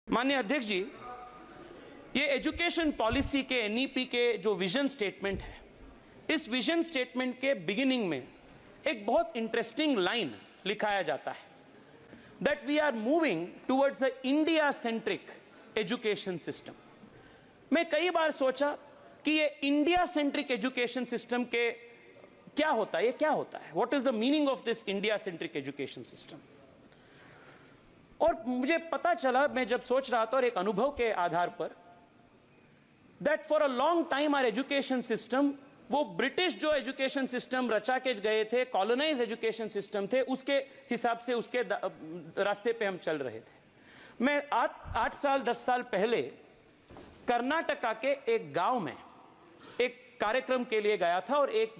माननीय अध्यक्ष जी, ये एजुकेशन पॉलिसी के एनईपी के जो विजन स्टेटमेंट है, इस विजन स्टेटमेंट के बिगिनिंग में एक बहुत इंटरेस्टिंग लाइन लिखाया जाता है that we are moving towards a India centric education system. मैं कई बार सोचा कि ये इंडिया सेंट्रिक एजुकेशन सिस्टम के क्या होता है, ये क्या होता है, what is the meaning of this India centric education system. और मुझे पता चला, मैं जब सोच रहा था और एक अनुभव के आधार पर, that for a long time our education system, वो ब्रिटिश जो एजुकेशन सिस्टम रचा के गए थे, कॉलोनाइज एजुकेशन सिस्टम थे, उसके हिसाब से उसके रास्ते पे हम चल रहे थे। मैं 8 साल 10 साल पहले कर्नाटका के एक गांव में एक कार्यक्रम के लिए गया था और एक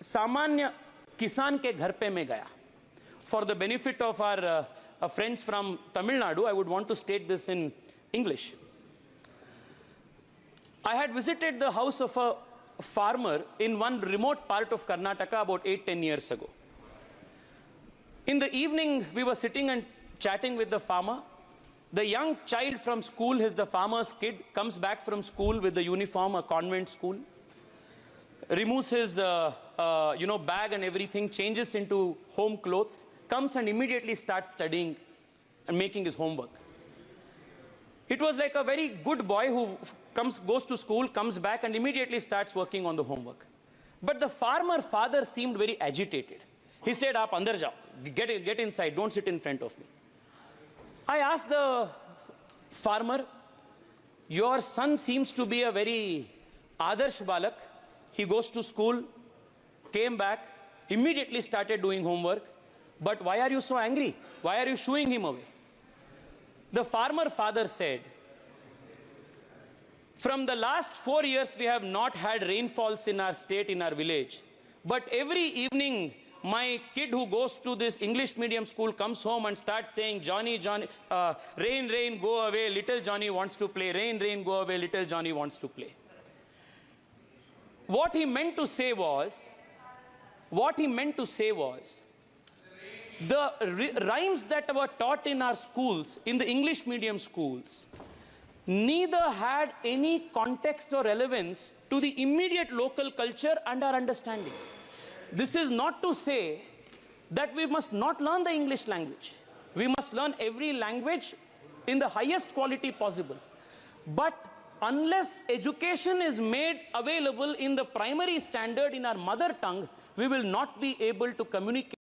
सामान्य किसान के घर पे मैं गया। For the benefit of our friends from Tamil Nadu, I would want to state this in English. I had visited the house of a farmer in one remote part of Karnataka about 8-10 years ago. In the evening, we were sitting and chatting with the farmer. The young child from school, the farmer's kid, comes back from school with the uniform, a convent school, removes his bag and everything, changes into home clothes, comes and immediately starts studying and making his homework. It was like a very good boy who goes to school, comes back and immediately starts working on the homework. But the farmer father seemed very agitated. He said, "Aap andar jao, get inside, don't sit in front of me." I asked the farmer, "Your son seems to be a very adarsh balak. He goes to school, came back, immediately started doing homework. But why are you so angry? Why are you shooing him away?" The farmer father said, "From the last 4 years, we have not had rainfalls in our state, in our village. But every evening, my kid who goes to this English medium school comes home and starts saying, 'Johnny, Johnny, rain, rain, go away, little Johnny wants to play. Rain, rain, go away, little Johnny wants to play.'" What he meant to say was, the rhymes that were taught in our schools, in the English medium schools, neither had any context or relevance to the immediate local culture and our understanding. This is not to say that we must not learn the English language. We must learn every language in the highest quality possible. But unless education is made available in the primary standard in our mother tongue, we will not be able to communicate